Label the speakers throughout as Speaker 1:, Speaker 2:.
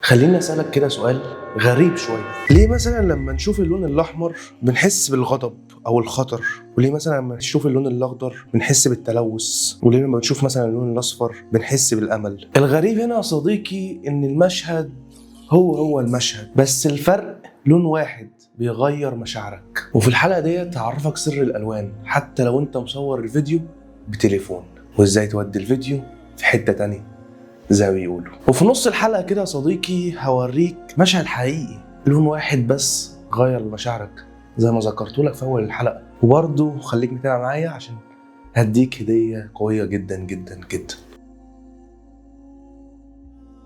Speaker 1: خليني أسألك كده سؤال غريب شوية. ليه مثلا لما نشوف اللون الأحمر بنحس بالغضب أو الخطر؟ وليه مثلا لما نشوف اللون الأخضر بنحس بالتلوث؟ وليه لما نشوف مثلا اللون الأصفر بنحس بالأمل؟ الغريب هنا يا صديقي إن المشهد هو المشهد، بس الفرق لون واحد بيغير مشاعرك. وفي الحلقة ديت هعرفك سر الألوان حتى لو أنت مصور الفيديو بتليفون، وإزاي تودي الفيديو في حتة تانية زي ما بيقولوا. وفي نص الحلقة كده يا صديقي هوريك مشهد حقيقي لون واحد بس غير مشاعرك زي ما ذكرتلك في أول الحلقة. وبرضه خليك متابع معايا عشان هديك هدية قوية جدا جدا جدا.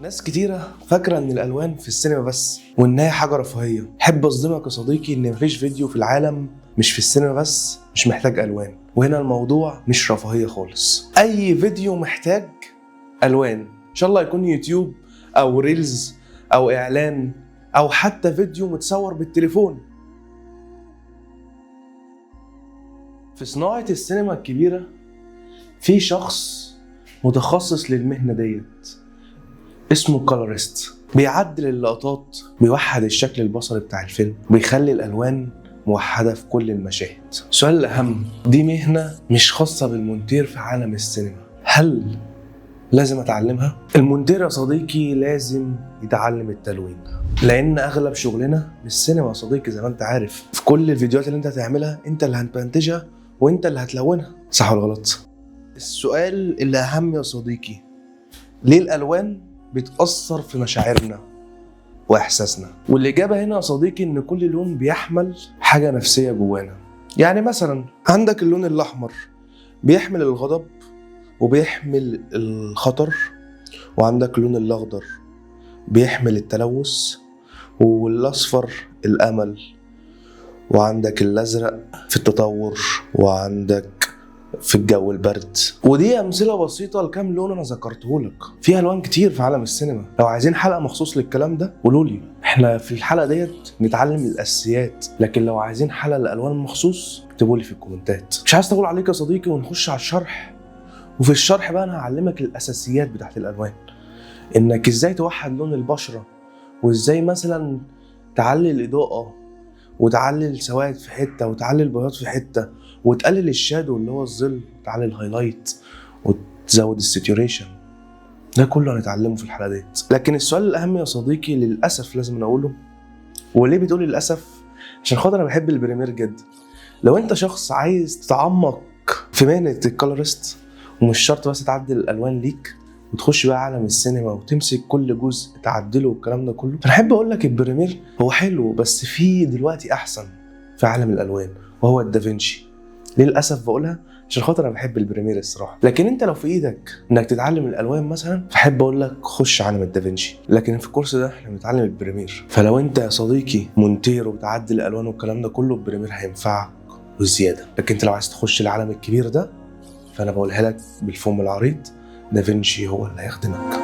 Speaker 1: ناس كتيرة فاكرة ان الالوان في السينما بس وان هي حاجة رفاهية. حب اصدمك يا صديقي ان مفيش فيديو في العالم مش في السينما بس مش محتاج الوان. وهنا الموضوع مش رفاهية خالص، اي فيديو محتاج الوان، ان شاء الله يكون يوتيوب او ريلز او اعلان او حتى فيديو متصور بالتليفون. في صناعة السينما الكبيرة في شخص متخصص للمهنة ديت اسمه كولوريست، بيعدل اللقطات، بيوحد الشكل البصري بتاع الفيلم، بيخلي الالوان موحدة في كل المشاهد. السؤال الأهم، دي مهنة مش خاصة بالمونتير في عالم السينما، هل لازم أتعلمها؟ المونتير يا صديقي لازم يتعلم التلوين، لأن أغلب شغلنا مش سينما يا صديقي. زي ما أنت عارف في كل الفيديوهات اللي أنت هتعملها أنت اللي هتمنتجها وأنت اللي هتلونها، صح ولا غلط؟ السؤال اللي أهم يا صديقي، ليه الألوان بتأثر في مشاعرنا وإحساسنا؟ والإجابة هنا يا صديقي إن كل لون بيحمل حاجة نفسية جوانا. يعني مثلا عندك اللون الأحمر بيحمل الغضب وبيحمل الخطر، وعندك اللون الأخضر بيحمل التلوث، والأصفر الأمل، وعندك الأزرق في التطور، وعندك في الجو البرد. ودي أمثلة بسيطة لكام لون أنا ذكرته لك. في ألوان كتير في عالم السينما، لو عايزين حلقة مخصوص للكلام ده قولولي، احنا في الحلقة ديت نتعلم الأساسيات. لكن لو عايزين حلقة للألوان مخصوص اكتبولي في الكومنتات. مش عايز أطول عليك يا صديقي ونخش على الشرح. وفي الشرح بقى أنا هعلمك الأساسيات بتاعت الألوان، إنك إزاي توحد لون البشرة، وإزاي مثلا تعلي الإضاءة وتعلي السواد في حته وتعلي البياض في حته، وتقلل الشادو اللي هو الظل، وتعلي الهايلايت وتزود الساتوريشن. ده كله هنتعلمه في الحلقه ديت. لكن السؤال الاهم يا صديقي للاسف لازم اقوله، وليه بتقولي للاسف؟ عشان خاطر انا بحب البريمير جدا. لو انت شخص عايز تتعمق في مهنه الكولورست ومش شرط بس تعدل الالوان ليك وتخش بقى عالم السينما وتمسك كل جزء تعدله والكلام ده كله، فانا احب اقول لك البريمير هو حلو، بس في دلوقتي احسن في عالم الالوان وهو الدافنشي. للاسف بقولها عشان خاطر انا بحب البريمير الصراحه. لكن انت لو في ايدك انك تتعلم الالوان مثلا، فاحب اقول لك خش عالم الدافنشي. لكن في الكورس ده احنا بنتعلم البريمير، فلو انت يا صديقي مونتير وبتعدل الالوان والكلام ده كله البريمير هينفعك وزياده. لكن انت لو عايز تخش العالم الكبير ده فانا بقولها لك بالفم العريض، دافنشي هو اللي هيخدمك.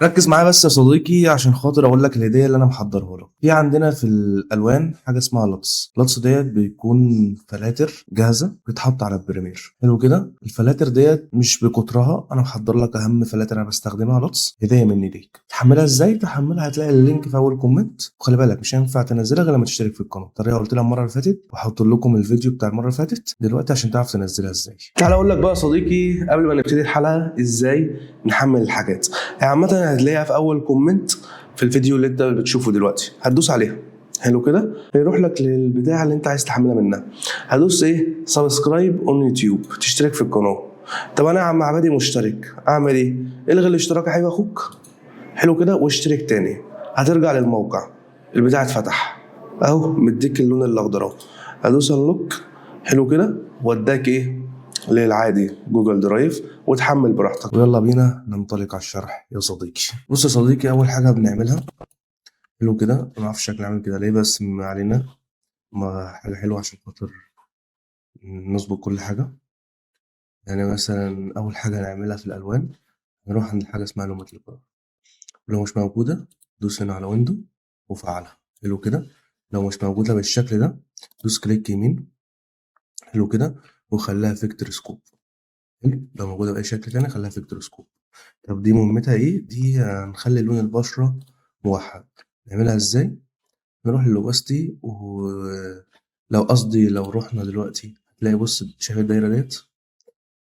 Speaker 1: ركز معايا بس يا صديقي عشان خاطر اقول لك الهديه اللي انا محضرها لك. في عندنا في الالوان حاجه اسمها لطس. اللطس ديت بيكون فلاتر جاهزه بتتحط على البريمير. حلو كده. الفلاتر ديت مش بكترها، انا محضر لك اهم فلاتر انا بستخدمها لطس، هديه مني ليك. تحملها ازاي؟ تحملها هتلاقي اللينك في اول كومنت. وخلي بالك مش هينفع تنزلها غير لما تشترك في القناه. الطريقه قلت لها المره اللي فاتت، وهحط لكم الفيديو بتاع المره اللي فاتت دلوقتي عشان تعرف تنزلها ازاي. تعال اقول لك بقى يا صديقي قبل ما نبتدي الحلقه ازاي نحمل الحاجات. عامة هتلاقيها في أول كومنت في الفيديو اللي أنت بتشوفه دلوقتي، هتدوس عليها. حلو كده، هيروح لك للبتاع اللي أنت عايز تحملها منها. هدوس إيه؟ سبسكرايب أون يوتيوب، تشترك في القناة. طب أنا يا عم عبادي مشترك، أعمل إيه؟ إلغي الاشتراك يا حبيب أخوك. حلو كده، واشترك تاني. هترجع للموقع، البتاع اتفتح أهو، مديك اللون الأخضر أهو. هدوس أنلوك. حلو كده، وداك إيه؟ للعادي جوجل درايف، وتحمل براحتك. ويلا بينا ننطلق على الشرح يا صديقي. بص يا صديقي، اول حاجه بنعملها حلو كده، ما اعرفش شكل عامل كده ليه بس ما علينا، ما حاجه حلوه عشان خاطر نظبط كل حاجه. يعني مثلا اول حاجه نعملها في الالوان، نروح عند حاجه اسمها لومة القرار. لو مش موجوده دوس هنا على ويندو وفعلها. حلو كده. لو مش موجوده بالشكل ده دوس كليك يمين. حلو كده، وخليها فيكتور سكوب. حلو. لو موجوده باي شكل تاني خليها فيكتور سكوب. طب دي مهمتها ايه؟ دي هنخلي لون البشرة موحد. نعملها ازاي؟ نروح للوباستي، ولو قصدي لو رحنا دلوقتي هتلاقي، بص شايف الدايرة ديت؟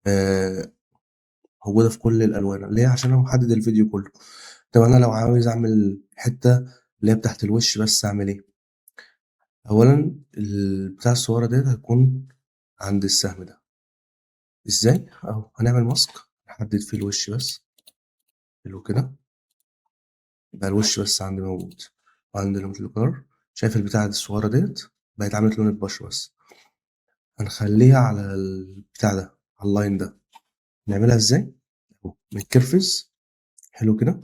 Speaker 1: آه، موجودة في كل الألوان. ليه؟ عشان أنا محدد الفيديو كله. طب أنا لو عاوز أعمل حتة اللي هي بتاعت الوش بس، أعمل إيه؟ أولا بتاع الصورة ديت هتكون عند السهم ده. إزاي؟ أهو هنعمل ماسك نحدد فيه الوش بس. حلو كده، يبقى الوش بس عندي موجود. وعند الكلر، شايف البتاعة الصغيرة ديت بقت عملت لون البشرة بس. هنخليها على البتاع ده، على اللاين ده. نعملها ازاي؟ أهو نكرفز. حلو كده،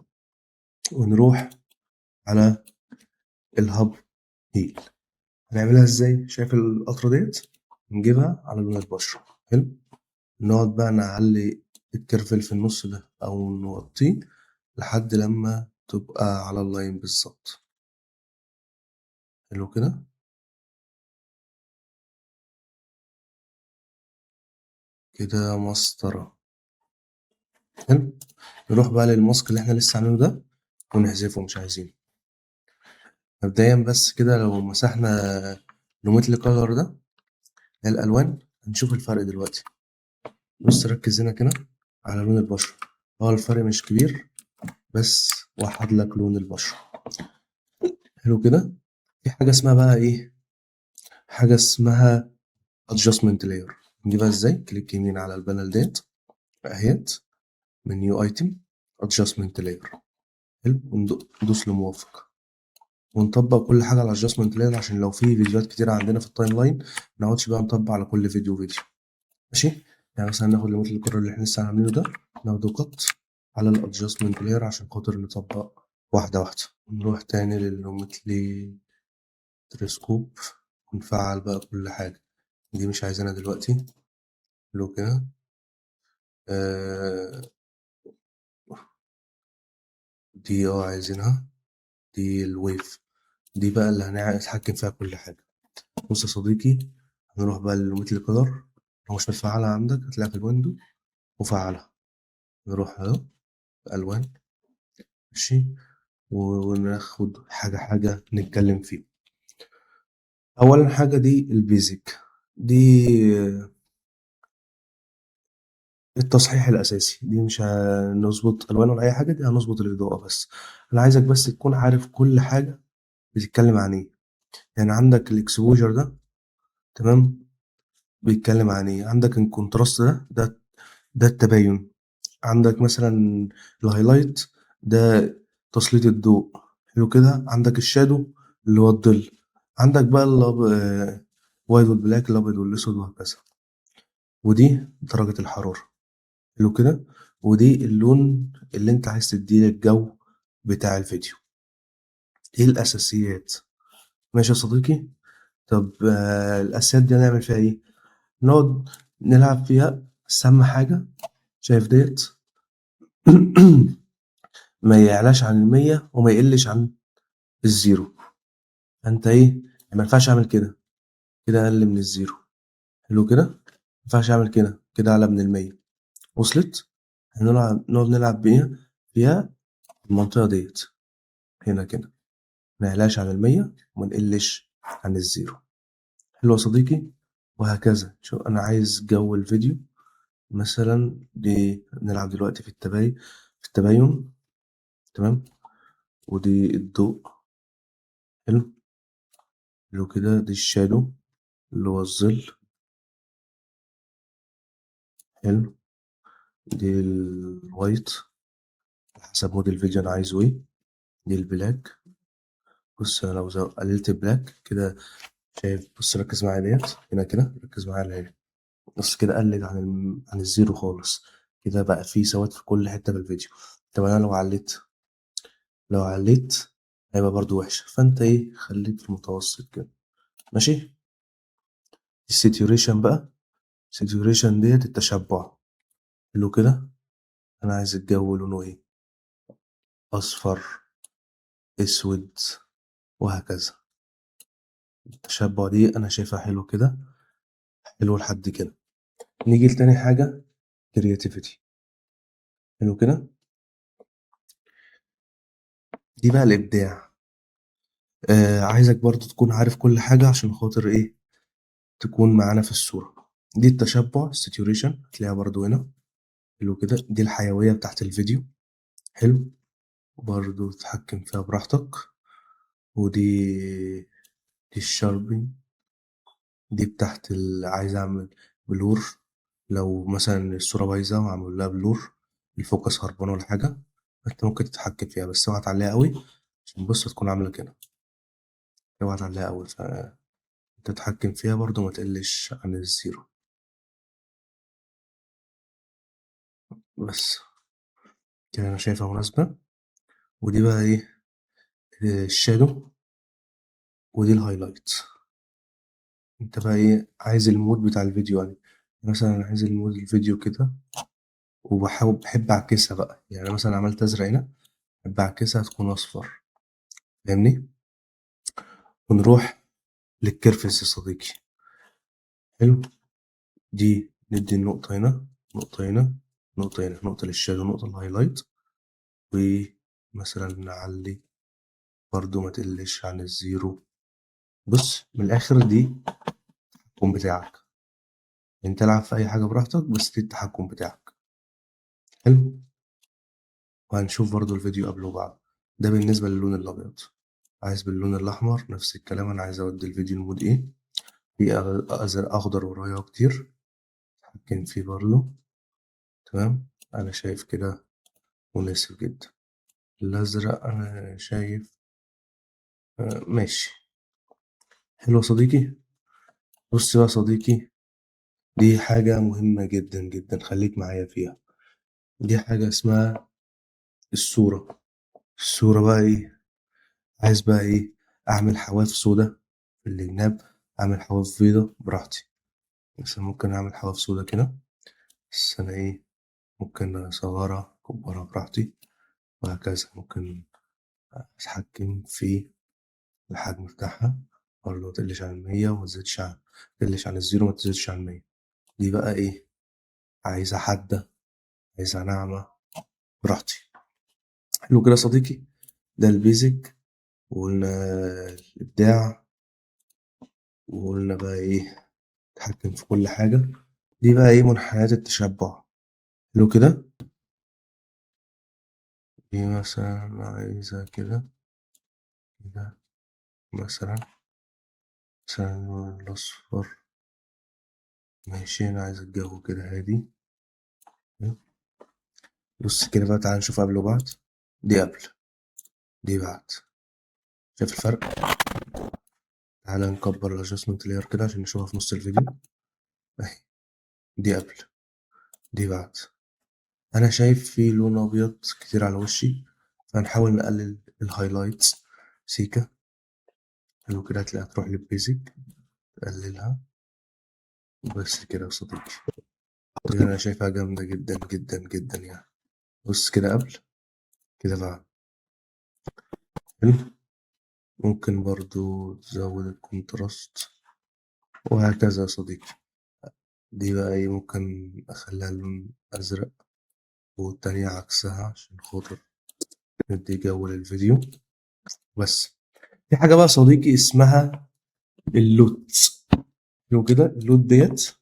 Speaker 1: ونروح على الهب هيل. هنعملها ازاي؟ شايف القطرة ديت؟ نجيبها على لون البشرة. حلو، نقعد بقى نعلي الكيرف اللي في النص ده أو نوطيه لحد لما تبقى على اللاين بالظبط. حلو كده، كده مسطرة. حلو، نروح بقى للماسك اللي احنا لسه عاملينه ده ونحذفه، مش عايزينه. مبدئيا بس كده لو مسحنا لوميتلي كولر ده، الألوان، هنشوف الفرق دلوقتي. بص ركز هنا كده على لون البشرة. هو الفرق مش كبير، بس وحد لك لون البشرة. حلو كده. في حاجة اسمها بقى ايه؟ حاجة اسمها adjustment layer. نجيبها ازاي؟ كليك يمين على البانل ديت اهيت، من نيو ايتم، adjustment layer. حلو، وندوس لموافق، ونطبق كل حاجة على adjustment layer عشان لو في فيديوهات كتير عندنا في التايم لاين منقعدش بقى نطبق على كل فيديو. ماشي. يعني مثلا ناخد المثل القرار اللي احنا لسه عاملينه ده، ناخده قط على الادجستمنت لاير عشان خاطر نطبق واحدة واحدة. نروح تاني للمثلي تلسكوب، ونفعل بقى كل حاجة. دي مش عايزينها دلوقتي. لو كده آه، دي عايزينها. دي الويف، دي بقى اللي هنتحكم فيها كل حاجة. بص يا صديقي، هنروح بقى للمثل كولر. لو مش متفعلة عندك هتلاقيها في الويندو وفعلها. نروح اهو ألوان، ماشي، وناخد حاجة حاجة نتكلم فيه. أولا حاجة دي البيزك، دي التصحيح الأساسي. دي مش هنظبط ألوان ولا أي حاجة، دي هنظبط الإضاءة بس. أنا عايزك بس تكون عارف كل حاجة بتتكلم عن إيه. يعني عندك الإكسبوجر ده، تمام، بيتكلم عن إيه. عندك الكونتراست ده التباين. عندك مثلا الهايلايت ده تسليط الضوء. حلو كده. عندك الشادو اللي هو الظل. عندك بقى وايت والبلاك، الابيض والاسود وهكذا. ودي درجة الحرارة. حلو كده. ودي اللون اللي انت عايز تديه للجو بتاع الفيديو. ايه الاساسيات؟ ماشي يا صديقي. طب الاساسيات دي هنعمل فيها ايه؟ نقعد نلعب فيها. بس اهم حاجة، شايف ديت؟ ما يعلاش عن 100 وما يقلش عن الزيرو. فانت ايه؟ ما ينفعش اعمل كده، كده اقل من الزيرو. حلو كده. ما ينفعش اعمل كده، كده اعلى من 100. وصلت؟ نقعد نلعب بيها فيها المنطقة ديت، هنا كده، ما يعلاش عن 100 وما نقلش عن الزيرو. حلو يا صديقي. وهكذا. شو انا عايز جو الفيديو مثلا دي، نلعب دلوقتي في التباين. تمام. ودي الضوء. حلو. حلو كده. دي الشادو اللي هو الظل. حلو. دي الوايت حسب مود الفيديو انا عايزه ايه. دي البلاك. بص انا لو قللت بلاك كده، شايف؟ بص ركز معايا ديت هنا كده، ركز معايا هنا. بص كده قلل عن الزيرو خالص. كده بقى في سواد في كل حتة في الفيديو. طب انا لو عليت هيبقى برضو وحشة. فانت ايه؟ خليك في المتوسط كده. ماشي. السيتوريشن بقى، السيتوريشن ديت التشبع. حلو كده. انا عايز الجو لونه ايه؟ اصفر، اسود، وهكذا. التشبع دي انا شايفها حلو كده، حلو لحد كده. نيجي لتاني حاجة، creativity. حلو كده. دي بقى الإبداع. عايزك برضه تكون عارف كل حاجة عشان خاطر إيه، تكون معانا في الصورة. دي التشبع saturation هتلاقيها برضه هنا، حلو كده. دي الحيوية بتاعة الفيديو، حلو، برضه تتحكم فيها براحتك. دي الsharpening، دي بتاعة عايز أعمل blur، لو مثلًا الصورة بايظة ومعمول لها blur، الfocus هربان والّا حاجة، فأنت ممكن تتحكم فيها، بس اوعى تعلّيها أوي عشان بُص هتكون عاملة كده، اوعى تعلّيها أوي، فأنت تتحكم فيها برضه ما تقلّش عن الزيرو بس. كده أنا شايفها مناسبة. ودي بقى إيه، الshadow، ودي الhighlight. أنت بقى إيه، عايز الmood بتاع الفيديو يعني، مثلًا أنا عايز الmood الفيديو كده، باحب أعكسها بقى، يعني مثلًا عملت أزرق هنا، باحب أعكسها تكون أصفر، فاهمني؟ ونروح للكيرفز يا صديقي، حلو. دي ندي النقطة هنا، نقطة هنا، نقطة هنا، نقطة للشادو، نقطة للهايلايت، ومثلا نعلي برضو ما تقلش عن الزيرو. بص من الآخر دي التحكم بتاعك، انت العب في أي حاجة براحتك بس دي التحكم بتاعك، حلو. وهنشوف برضو الفيديو قبل وبعد. ده بالنسبة للون الأبيض. عايز باللون الأحمر نفس الكلام، أنا عايز أودي الفيديو المود إيه، في أزرق أخضر ورايا كتير، أتحكم فيه برضو، تمام. أنا شايف كده مناسب جدا. الأزرق أنا شايف ماشي، حلو يا صديقي. بص بقى يا صديقي، دي حاجة مهمة جدا جدا، خليك معايا فيها. دي حاجة اسمها الصورة. الصورة بقى إيه، عايز بقى إيه، أعمل حواف سودا في الجناب، أعمل حواف بيضة براحتي. مثلا ممكن أعمل حواف سودا كده، بس أنا إيه، ممكن أصغرها أكبرها براحتي، وهكذا. ممكن أتحكم في الحجم بتاعها برضه، متقلش عن 100 ومتزيدش عن، متقلش عن الزيرو ومتزيدش عن 100. دي بقى إيه، عايزة حادة، عايزة ناعمة، براحتي. حلو كده يا صديقي، ده البيزك. وقلنا الإبداع، وقلنا بقى إيه، نتحكم في كل حاجة. دي بقى إيه، منحنيات التشبع. حلو كده. دي مثلا عايزة كده كده، مثلا اللون الأصفر، ماشي. أنا عايز الجو كده هادي. بص كده بقى، تعالى نشوف قبل وبعد. دي قبل، دي بعد، شايف الفرق؟ تعالى نكبر الادجستمنت لاير كده عشان نشوفها في نص الفيديو اهي. دي قبل، دي بعد. انا شايف في لون ابيض كتير على وشي، فهنحاول نقلل الهايلايتس سيكا. حلو كده، هتلاقيها تروح للبيزك تقللها بس كده يا صديقي. دي انا شايفها جامدة جدا جدا جدا يعني. بص كده قبل، كده بعد، حلو. ممكن برضو تزود الكونتراست وهكذا يا صديقي. دي بقى ايه، ممكن اخليها لون ازرق والتانية عكسها عشان خاطر ندي جو للفيديو بس. في حاجة بقى صديقي اسمها اللوت. حلو كده، اللوت ديت،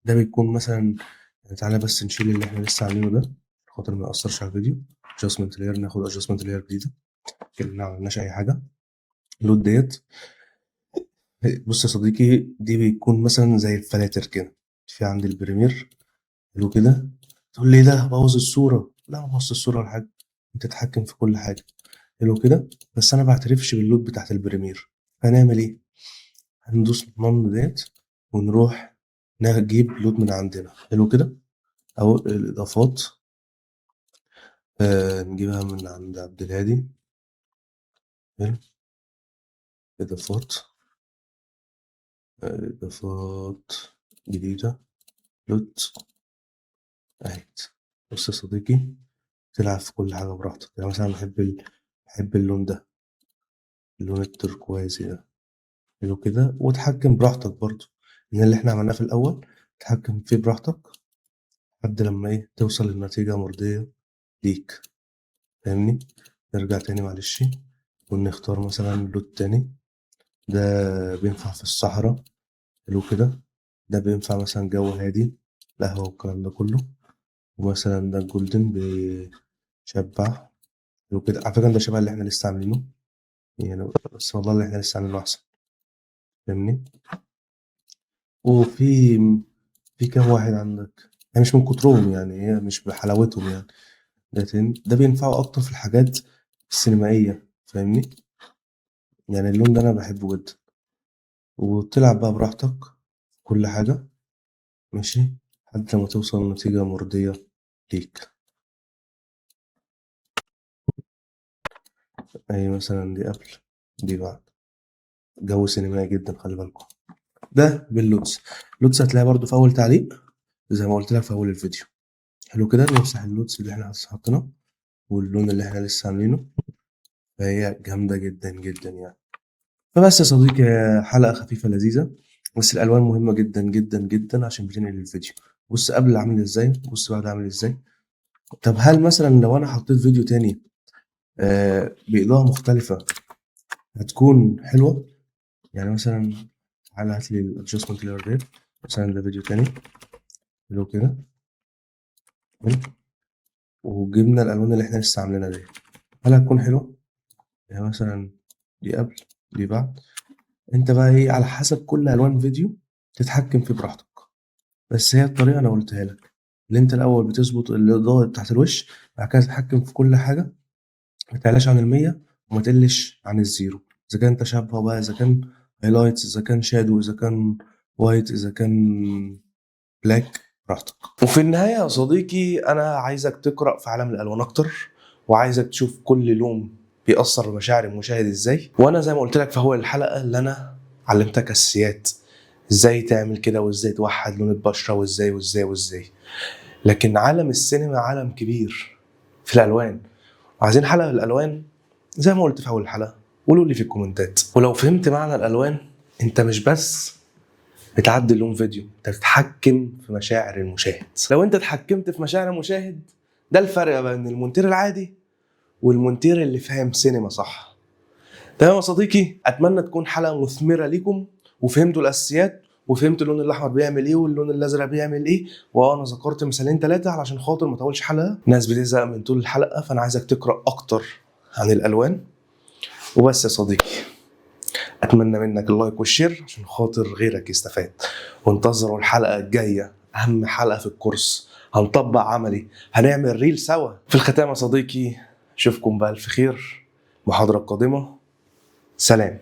Speaker 1: ده بيكون مثلا، يعني تعالى بس نشيل اللي احنا لسه عاملينه ده خاطر ما يأثرش على الفيديو. adjustment layer، ناخد adjustment layer جديدة كأننا ما عملناش أي حاجة. اللوت ديت، بص يا صديقي، دي بيكون مثلا زي الفلاتر كده في عند البريمير. حلو كده، تقول لي ده بوظ الصورة، لا ما بوظ الصورة ولا حاجة، انت تتحكم في كل حاجة. حلو كده، بس انا بعترفش باللود بتاعت البريمير. هنعمل ايه، هندوس نون ديت ونروح نجيب لود من عندنا. حلو كده، او الاضافات، نجيبها من عند عبد الهادي. حلو، اضافات، اضافات جديدة، لود اهي. بص يا صديقي، تلعب في كل حاجة براحتك. يعني مثلا بحب اللون ده، اللون التركوازي ده. حلو كده، وتحكم براحتك برضو من اللي احنا عملناه في الأول، تحكم فيه براحتك لحد لما ايه توصل لنتيجة مرضية ليك، فاهمني؟ نرجع تاني معلش ونختار مثلا لون تاني. ده بينفع في الصحراء، حلو كده. ده بينفع مثلا جو هادي، قهوة والكلام ده كله. ومثلا ده الجولدن بيشبع، حلو كده. على فكرة ده شبه اللي احنا لسه عاملينه يعني، بس والله اللي احنا لسه عاملينه أحسن، فاهمني. وفي كام واحد عندك يعني مش من كترهم يعني، هي مش بحلاوتهم يعني. ده بينفعوا أكتر في الحاجات السينمائية، فاهمني. يعني اللون ده أنا بحبه جدا. وتلعب بقى براحتك كل حاجة، ماشي، لحد لما توصل لنتيجة مرضية ليك. أي مثلا دي قبل، دي بعد. جو سينمائي جدا، خلي بالكم. ده باللوتس. اللوتس هتلاقيها برضو في أول تعليق زي ما قلت لك في أول الفيديو. حلو كده. نمسح اللوتس اللي احنا حاطينه واللون اللي احنا لسه عاملينه، فهي جامدة جدا جدا يعني. فبس يا صديقي، حلقة خفيفة لذيذة، بس الألوان مهمة جدا جدا جدا عشان بتنقل الفيديو. بص قبل عامل ازاي، بص بعد عامل ازاي. طب هل مثلا لو أنا حطيت فيديو تاني بإضاءة مختلفة هتكون حلوة؟ يعني مثلا تعالى هات لي الادجستمنت لاير ديت، مثلا ده فيديو تاني، حلو كده. وجبنا الألوان اللي احنا لسه عاملينها دي، هل هتكون حلوة؟ يعني مثلا دي قبل، دي بعد. انت بقى ايه، على حسب كل ألوان فيديو تتحكم فيه براحتك. بس هي الطريقة أنا قلتها لك، اللي أنت الأول بتظبط الإضاءة بتاعت الوش، بعد كده تتحكم في كل حاجة، ما تعلاش عن 100 وما تقلش عن الزيرو. إذا كان تشبه بقى، إذا كان هايلايتس، إذا كان شادو، إذا كان وايت، إذا كان بلاك، براحتك. وفي النهاية يا صديقي، أنا عايزك تقرأ في عالم الألوان أكتر، وعايزك تشوف كل لون بيأثر بمشاعر المشاهد إزاي. وأنا زي ما قلت لك في أول الحلقة اللي أنا علمتك أساسيات إزاي تعمل كده، وإزاي توحد لون البشرة، وإزاي وإزاي وإزاي. لكن عالم السينما عالم كبير في الألوان، وعايزين حلقة الألوان زي ما قلت في أول الحلقة. قولوا لي في الكومنتات. ولو فهمت معنى الألوان، أنت مش بس بتعدل لون فيديو، انت بتتحكم في مشاعر المشاهد. لو انت اتحكمت في مشاعر المشاهد، ده الفرق بين المونتير العادي والمونتير اللي فاهم سينما صح. تمام يا صديقي، اتمنى تكون حلقه مثمره ليكم، وفهمتوا الاساسيات، وفهمت اللون الاحمر بيعمل ايه واللون الازرق بيعمل ايه. وانا ذكرت مثالين 3 علشان خاطر ما اطولش حلقه، ناس بتزهق من طول الحلقه، فانا عايزك تقرا اكتر عن الالوان. وبس يا صديقي، اتمنى منك اللايك والشير عشان خاطر غيرك يستفاد. وانتظروا الحلقه الجايه، اهم حلقه في الكورس، هنطبق عملي، هنعمل ريل سوا. في الختام يا صديقي، اشوفكم بألف خير، محاضره قادمه، سلام.